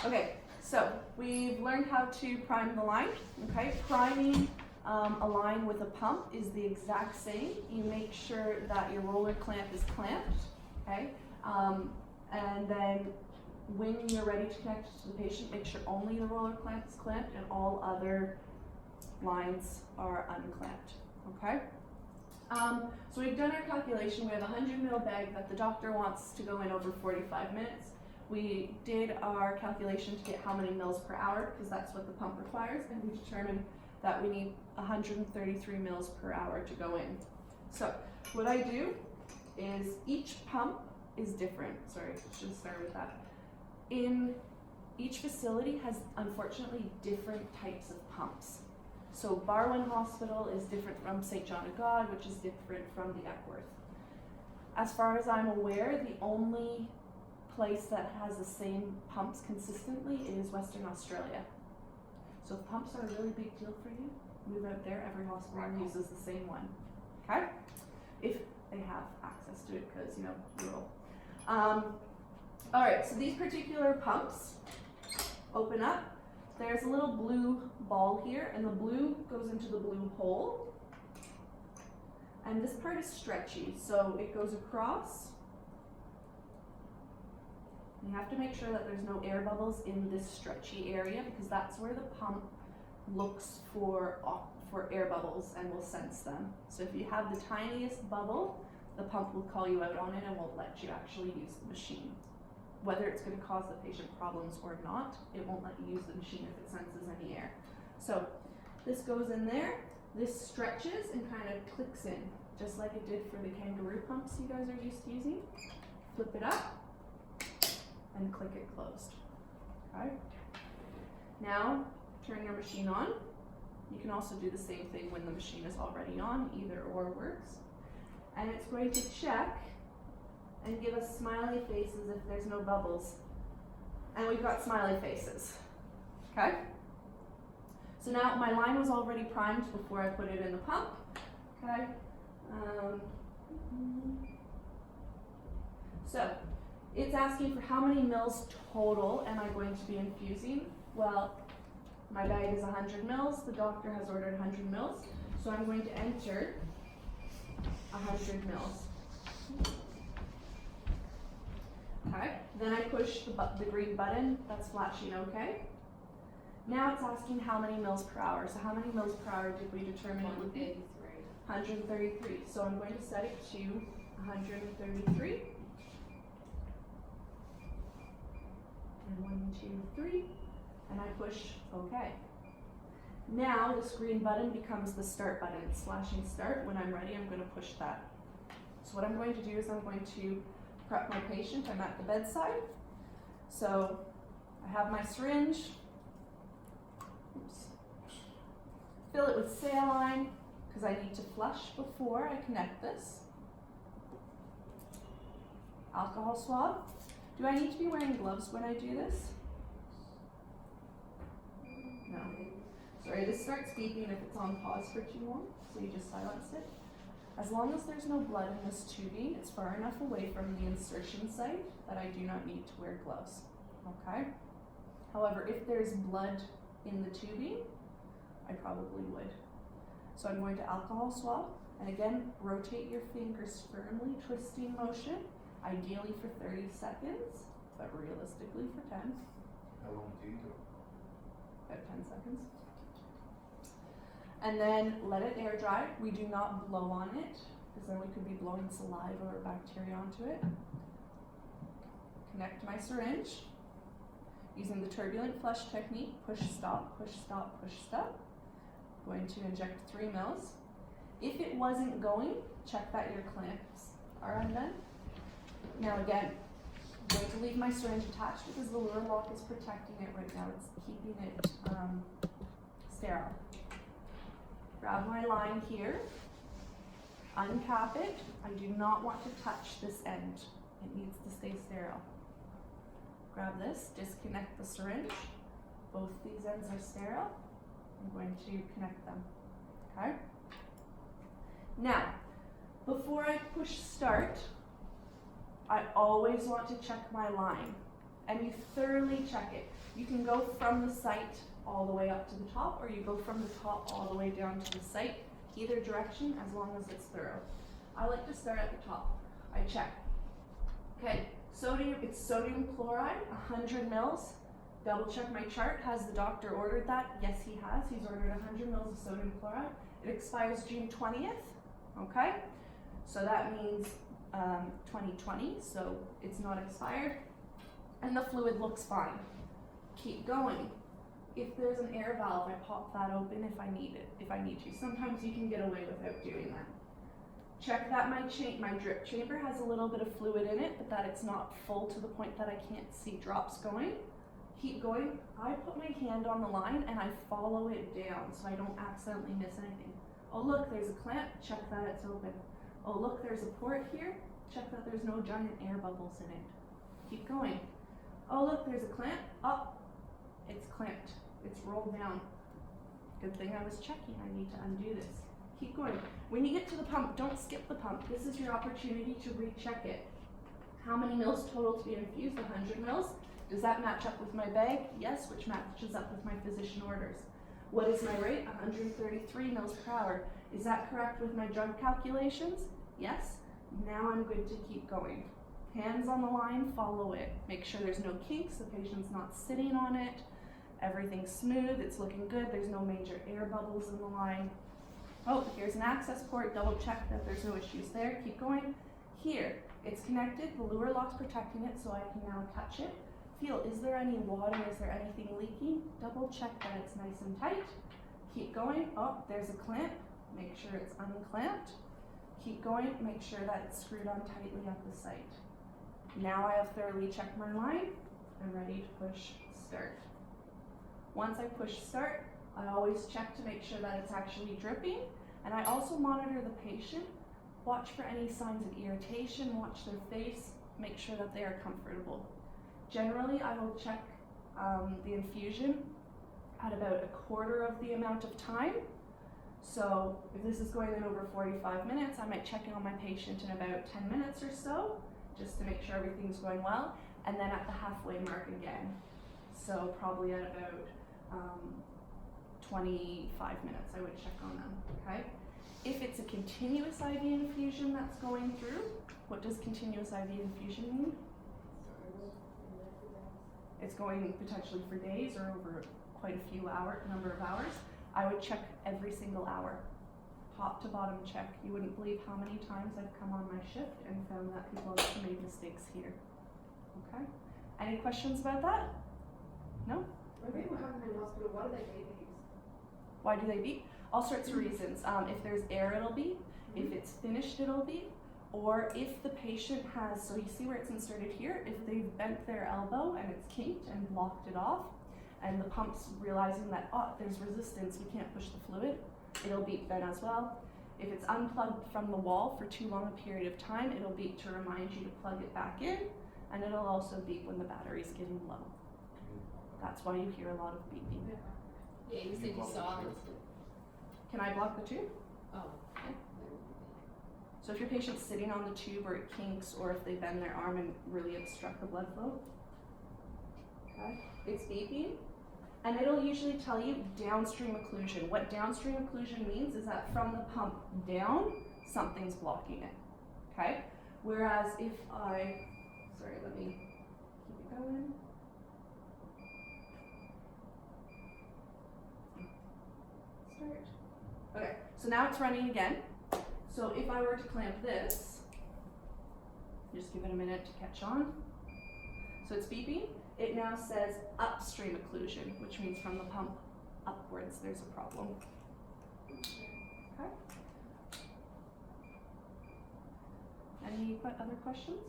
Okay, so we've learned how to prime the line. Okay, priming a line with a pump is the exact same. You make sure that your roller clamp is clamped. Okay, and then when you're ready to connect to the patient, make sure only the roller clamp is clamped and all other lines are unclamped. Okay. So we've done our calculation. We have a 100 ml bag that the doctor wants to go in over 45 minutes. We did our calculation to get how many mils per hour because that's what the pump requires, and we determined that we need 133 mils per hour to go in. So what I do is each pump is different. Sorry, I should start with that. In each facility has unfortunately different types of pumps. So Barwon Hospital is different from St. John of God, which is different from the Epworth. As far as I'm aware, the only place that has the same pumps consistently is Western Australia. So if pumps are a really big deal for you, move out there. Every hospital uses the same one. Okay? If they have access to it, because you know, rural. All right, so these particular pumps open up. There's a little blue ball here, and the blue goes into the blue hole. And this part is stretchy, so it goes across. You have to make sure that there's no air bubbles in this stretchy area because that's where the pump looks for air bubbles and will sense them. So if you have the tiniest bubble, the pump will call you out on it and won't let you actually use the machine. Whether it's going to cause the patient problems or not, it won't let you use the machine if it senses any air. So this goes in there, this stretches and kind of clicks in, just like it did for the kangaroo pumps you guys are used to using. Flip it up and click it closed. Okay. Now turn your machine on. You can also do the same thing when the machine is already on, either or works. And it's going to check and give us smiley faces if there's no bubbles. And we've got smiley faces. Okay? So now my line was already primed before I put it in the pump. Okay? So it's asking for how many mils total am I going to be infusing? Well, my bag is 100 mils. The doctor has ordered 100 mils. So I'm going to enter 100 mils. Okay, then I push the green button that's flashing okay. Now it's asking how many mils per hour. So how many mils per hour did we determine it would be? 133. So I'm going to set it to 133. And 1, 2, 3. And I push OK. Now this green button becomes the start button. It's flashing start. When I'm ready, I'm going to push that. So what I'm going to do is I'm going to prep my patient. I'm at the bedside. So I have my syringe. Oops. Fill it with saline because I need to flush before I connect this. Alcohol swab. Do I need to be wearing gloves when I do this? No. Sorry, this starts beeping if it's on pause for too long, so you just silence it. As long as there's no blood in this tubing, it's far enough away from the insertion site that I do not need to wear gloves, okay? However, if there's blood in the tubing, I probably would. So I'm going to alcohol swab, and again, rotate your fingers firmly, twisting motion, ideally for 30 seconds, but realistically for 10. How long do you do? About 10 seconds. And then let it air dry. We do not blow on it because then we could be blowing saliva or bacteria onto it. Connect my syringe using the turbulent flush technique. Push, stop, push, stop, push, stop. Going to inject 3 mils. If it wasn't going, check that your clamps are undone. Now again, I'm going to leave my syringe attached because the lure lock is protecting it right now. It's keeping it sterile. Grab my line here, uncap it. I do not want to touch this end. It needs to stay sterile. Grab this, disconnect the syringe. Both these ends are sterile. I'm going to connect them, okay? Now, before I push start, I always want to check my line. and you thoroughly check it. You can go from the site all the way up to the top, or you go from the top all the way down to the site. Either direction, as long as it's thorough. I like to start at the top. I check. Okay, sodium, it's sodium chloride, 100 mils. Double check my chart. Has the doctor ordered that? Yes, he has. He's ordered 100 mils of sodium chloride. It expires June 20th. Okay, so that means 2020, so it's not expired. And the fluid looks fine. Keep going. If there's an air valve, I pop that open if I need it, if I need to. Sometimes you can get away without doing that. Check that my drip chamber has a little bit of fluid in it, but that it's not full to the point that I can't see drops going. Keep going. I put my hand on the line and I follow it down so I don't accidentally miss anything. Oh look, there's a clamp, check that it's open. Oh look, there's a port here, check that there's no giant air bubbles in it. Keep going. Oh look, there's a clamp, it's clamped, it's rolled down. Good thing I was checking, I need to undo this. Keep going. When you get to the pump, don't skip the pump. This is your opportunity to recheck it. How many mils total to be infused? 100 mils. Does that match up with my bag? Yes, which matches up with my physician orders. What is my rate? 133 mils per hour. Is that correct with my drug calculations? Yes. Now I'm good to keep going. Hands on the line, follow it. Make sure there's no kinks, the patient's not sitting on it. Everything's smooth, it's looking good, there's no major air bubbles in the line. Oh, here's an access port, double check that there's no issues there. Keep going. Here, it's connected, the lure lock's protecting it, so I can now touch it. Feel, is there any water, is there anything leaking? Double check that it's nice and tight. Keep going. Oh, there's a clamp. Make sure it's unclamped. Keep going. Make sure that it's screwed on tightly at the site. Now I have thoroughly checked my line. I'm ready to push start. Once I push start, I always check to make sure that it's actually dripping. And I also monitor the patient. Watch for any signs of irritation. Watch their face. Make sure that they are comfortable. Generally, I will check the infusion at about a quarter of the amount of time. So if this is going in over 45 minutes, I might check in on my patient in about 10 minutes or so, just to make sure everything's going well, and then at the halfway mark again. So probably at about 25 minutes, I would check on them, okay? If it's a continuous IV infusion that's going through, what does continuous IV infusion mean? It's going potentially for days or over quite a few number of hours. I would check every single hour, top to bottom check. You wouldn't believe how many times I've come on my shift and found that people have made mistakes here. Okay? Any questions about that? No? When people have them in hospital, what do they beep? Why do they beep? All sorts of reasons. If there's air, it'll beep. If it's finished, it'll beep. Or if the patient has, so you see where it's inserted here, if they've bent their elbow and it's kinked and blocked it off, and the pump's realizing that, oh, there's resistance, we can't push the fluid, it'll beep then as well. If it's unplugged from the wall for too long a period of time, it'll beep to remind you to plug it back in, and it'll also beep when the battery's getting low. That's why you hear a lot of beeping. Yeah, you said you saw it. Can I block the tube? Oh. So if your patient's sitting on the tube or it kinks, or if they bend their arm and really obstruct the blood flow, okay, it's beeping, and it'll usually tell you downstream occlusion. What downstream occlusion means is that from the pump down, something's blocking it, okay? Whereas if let me keep it going. Start. Okay, so now it's running again. So if I were to clamp this, just give it a minute to catch on. So it's beeping. It now says upstream occlusion, which means from the pump upwards there's a problem. Okay. Any other questions?